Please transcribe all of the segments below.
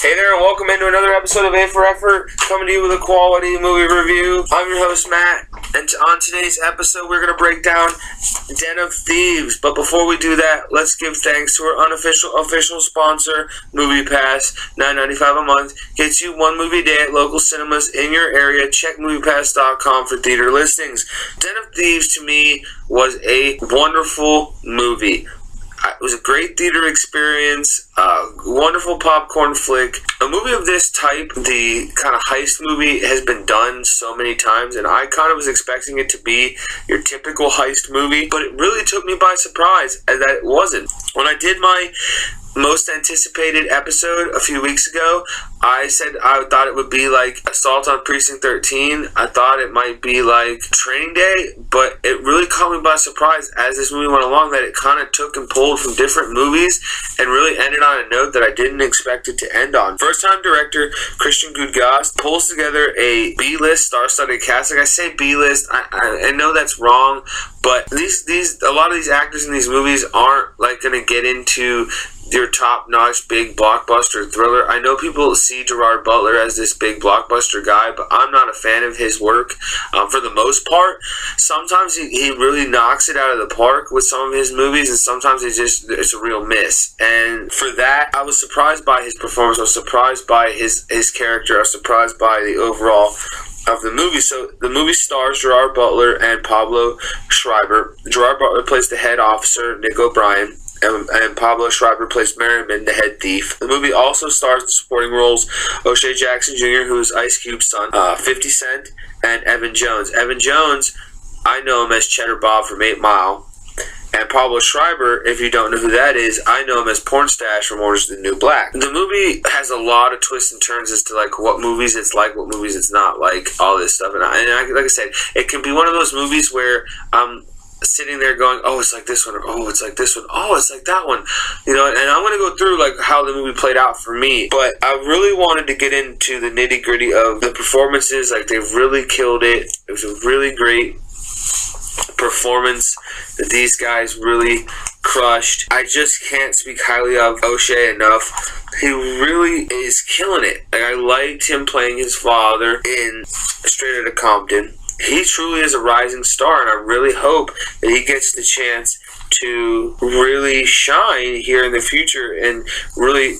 Hey there, and welcome into another episode of A for Effort, coming to you with a quality movie review. I'm your host, Matt, and on today's episode, we're going to break down Den of Thieves. But before we do that, let's give thanks to our official sponsor, MoviePass. $9.95 a month gets you one movie a day at local cinemas in your area. Check MoviePass.com for theater listings. Den of Thieves, to me, was a wonderful movie. It was a great theater experience, wonderful popcorn flick. A movie of this type, the kind of heist movie, has been done so many times, and I kind of was expecting it to be your typical heist movie, but it really took me by surprise that it wasn't. When I did my most anticipated episode a few weeks ago, I said I thought it would be like Assault on Precinct 13. I thought it might be like Training Day, but it really caught me by surprise as this movie went along that it kind of took and pulled from different movies and really ended on a note that I didn't expect it to end on. First-time director Christian Gudgast pulls together a B-list star-studded cast. Like I say B-list, I know that's wrong, but a lot of these actors in these movies aren't like going to get into your top-notch big blockbuster thriller. I know people see Gerald Butler as this big blockbuster guy, but I'm not a fan of his work for the most part. Sometimes he really knocks it out of the park with some of his movies, and sometimes it's a real miss. And for that, I was surprised by his performance. I was surprised by his character. I was surprised by the overall of the movie. So the movie stars Gerald Butler and Pablo Schreiber. Gerald Butler plays the head officer, Nick O'Brien, and Pablo Schreiber plays Merriman, the head thief. The movie also stars in supporting roles O'Shea Jackson Jr., who's Ice Cube's son, 50 Cent, and Evan Jones. Evan Jones, I know him as Cheddar Bob from 8 Mile. And Pablo Schreiber, if you don't know who that is, I know him as Pornstache from Orange is the New Black. The movie has a lot of twists and turns as to like what movies it's like, what movies it's not like, all this stuff. And like I said, it can be one of those movies where sitting there going, oh, it's like this one, or oh, it's like this one, oh, it's like that one, and I'm going to go through like how the movie played out for me, but I really wanted to get into the nitty gritty of the performances. Like, they really killed it. It was a really great performance that these guys really crushed. I just can't speak highly of O'Shea enough. He really is killing it. Like, I liked him playing his father in Straight Outta Compton. He truly is a rising star, and I really hope that he gets the chance to really shine here in the future and really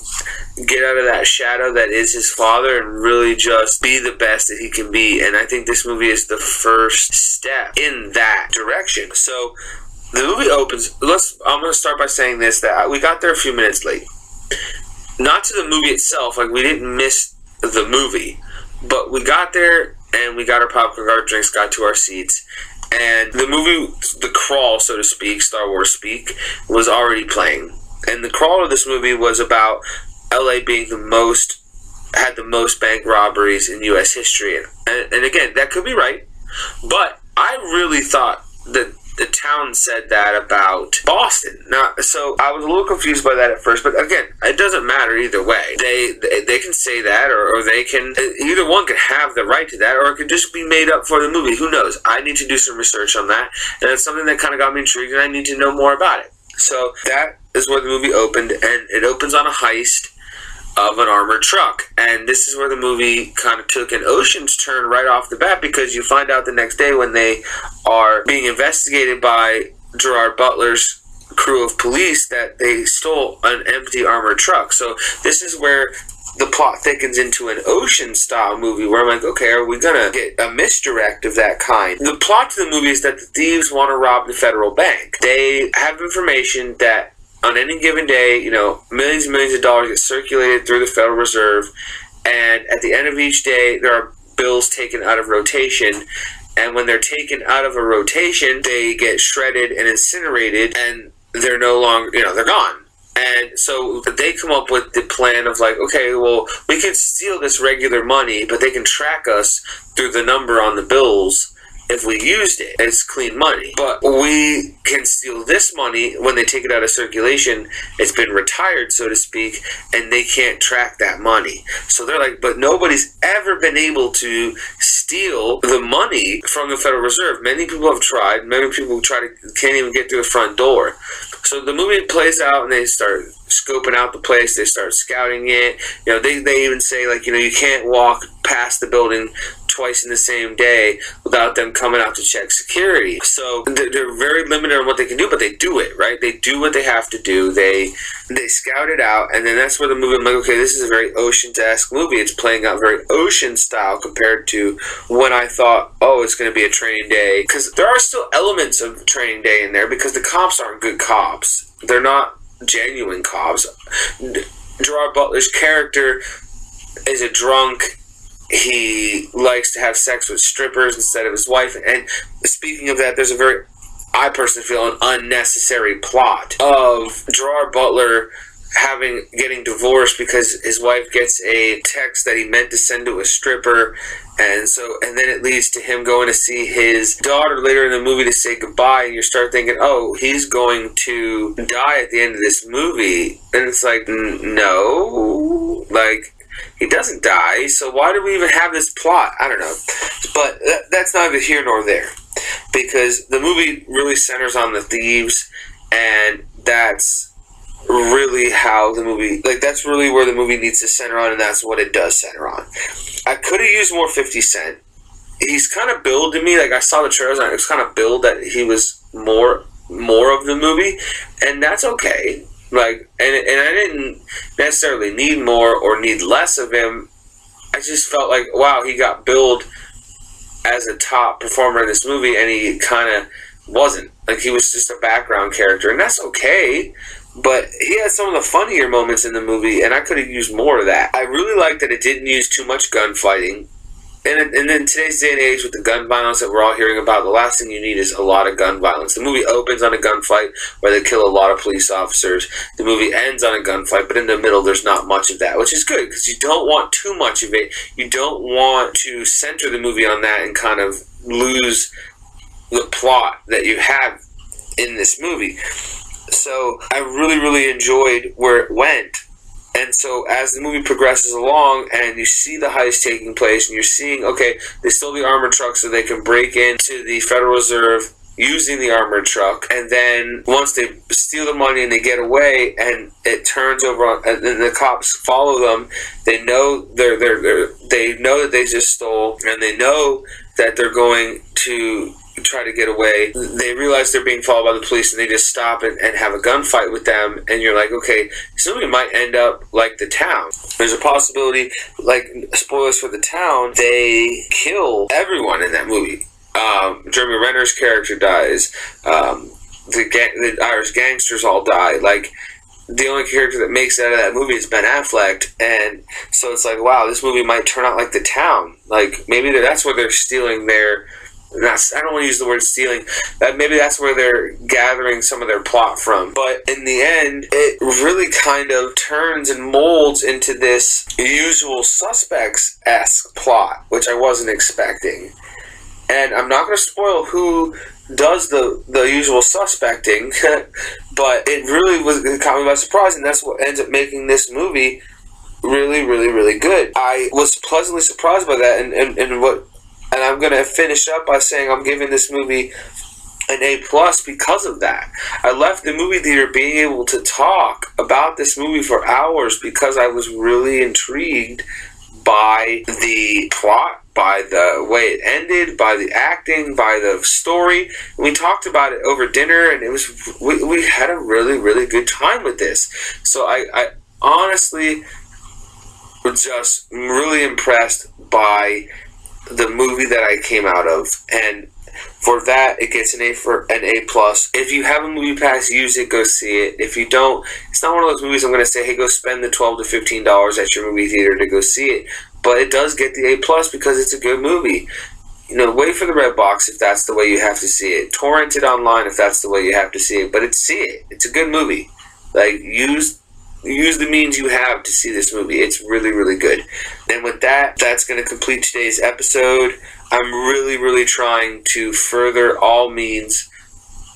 get out of that shadow that is his father and really just be the best that he can be. And I think this movie is the first step in that direction. So the movie opens. I'm going to start by saying this, that we got there a few minutes late. Not to the movie itself, like we didn't miss the movie, but we got there and we got our popcorn, got our drinks, got to our seats, and the movie, the crawl, so to speak, Star Wars speak, was already playing. And the crawl of this movie was about LA being had the most bank robberies in U.S. history. And again, that could be right, but I really thought that the town said that about Boston. So I was a little confused by that at first, but again, it doesn't matter either way. They can say that, or they can, either one could have the right to that, or it could just be made up for the movie. Who knows? I need to do some research on that, and it's something that kind of got me intrigued, and I need to know more about it. So that is where the movie opened, and it opens on a heist of an armored truck. And this is where the movie kind of took an Ocean's turn right off the bat, because you find out the next day when they are being investigated by Gerald Butler's crew of police that they stole an empty armored truck. So this is where the plot thickens into an Ocean-style movie where I'm like, okay, are we going to get a misdirect of that kind? The plot to the movie is that the thieves want to rob the federal bank. They have information that on any given day, millions and millions of dollars get circulated through the Federal Reserve, and at the end of each day, there are bills taken out of rotation, and when they're taken out of a rotation, they get shredded and incinerated, and they're no longer, they're gone. And so they come up with the plan of like, okay, well, we can steal this regular money, but they can track us through the number on the bills, if we used it. It's clean money. But we can steal this money when they take it out of circulation. It's been retired, so to speak, and they can't track that money. So they're like, but nobody's ever been able to steal the money from the Federal Reserve. Many people have tried. Many people can't even get through the front door. So the movie plays out, and they start scoping out the place. They start scouting it. You know, they even say, like, you know, you can't walk past the building twice in the same day without them coming out to check security. So they're very limited on what they can do, but they do it, right? They do what they have to do. They scout it out, and then that's where the movie, I'm like, okay, this is a very Ocean's-esque movie. It's playing out very Ocean style compared to when I thought, oh, it's going to be a Training Day. Because there are still elements of Training Day in there, because the cops aren't good cops. They're not genuine cops. Gerald Butler's character is a drunk. He likes to have sex with strippers instead of his wife. And speaking of that, there's a very, I personally feel, an unnecessary plot of Gerard Butler getting divorced because his wife gets a text that he meant to send to a stripper, and then it leads to him going to see his daughter later in the movie to say goodbye, and you start thinking, oh, he's going to die at the end of this movie, and it's like, no, like, he doesn't die, so why do we even have this plot? I don't know. But that's neither here nor there. Because the movie really centers on the thieves, and that's really how the movie, like, that's really where the movie needs to center on, and that's what it does center on. I could have used more 50 Cent. He's kind of billed to me, like, I saw the trailers, and it was kind of billed that he was more of the movie, and that's okay. Like, and I didn't necessarily need more or need less of him. I just felt like, wow, he got billed as a top performer in this movie, and he kind of wasn't. Like, he was just a background character, and that's okay. But he had some of the funnier moments in the movie, and I could have used more of that. I really liked that it didn't use too much gunfighting. And in today's day and age, with the gun violence that we're all hearing about, the last thing you need is a lot of gun violence. The movie opens on a gunfight where they kill a lot of police officers. The movie ends on a gunfight, but in the middle, there's not much of that, which is good, because you don't want too much of it. You don't want to center the movie on that and kind of lose the plot that you have in this movie. So I really, really enjoyed where it went. And so as the movie progresses along and you see the heist taking place and you're seeing, okay, they stole the armored truck so they can break into the Federal Reserve using the armored truck. And then once they steal the money and they get away and it turns over on, and then the cops follow them, they know they know that they just stole, and they know that they're going to try to get away. They realize they're being followed by the police, and they just stop and have a gunfight with them, and you're like, okay, somebody might end up like the town. There's a possibility, like, spoilers for the town, they kill everyone in that movie. Jeremy Renner's character dies. The Irish gangsters all die. Like, the only character that makes it out of that movie is Ben Affleck, and so it's like, wow, this movie might turn out like the town. Like, maybe that's where they're stealing their, I don't want to use the word stealing, maybe that's where they're gathering some of their plot from. But in the end, it really kind of turns and molds into this Usual Suspects-esque plot, which I wasn't expecting. And I'm not going to spoil who does the usual suspecting, but it really caught me by surprise, and that's what ends up making this movie really, really, really good. I was pleasantly surprised by that, and I'm going to finish up by saying I'm giving this movie an A+ because of that. I left the movie theater being able to talk about this movie for hours because I was really intrigued by the plot, by the way it ended, by the acting, by the story. We talked about it over dinner, and we had a really, really good time with this. So I honestly was just really impressed by the movie that I came out of, and for that, it gets an A+. If you have a movie pass, use it, go see it. If you don't, it's not one of those movies I'm going to say, hey, go spend the $12 to $15 at your movie theater to go see it. But it does get the A+ because it's a good movie. You know, wait for the red box if that's the way you have to see it. Torrent it online if that's the way you have to see it. But see it. It's a good movie. Like, use use the means you have to see this movie. It's really, really good. And with that, that's going to complete today's episode. I'm really trying to further all means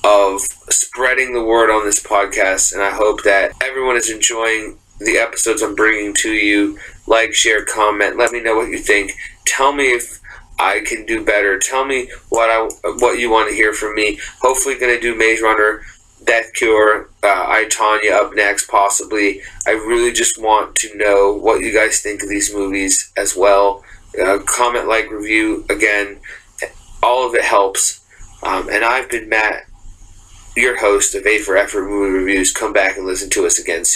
of spreading the word on this podcast, and I hope that everyone is enjoying the episodes I'm bringing to you. Like, share, comment. Let me know what you think. Tell me if I can do better. Tell me what you want to hear from me. Hopefully going to do Maze Runner, Death Cure, I, Tonya up next, possibly. I really just want to know what you guys think of these movies as well. Comment, like, review. Again, all of it helps. And I've been Matt, your host of A for Effort Movie Reviews. Come back and listen to us again soon.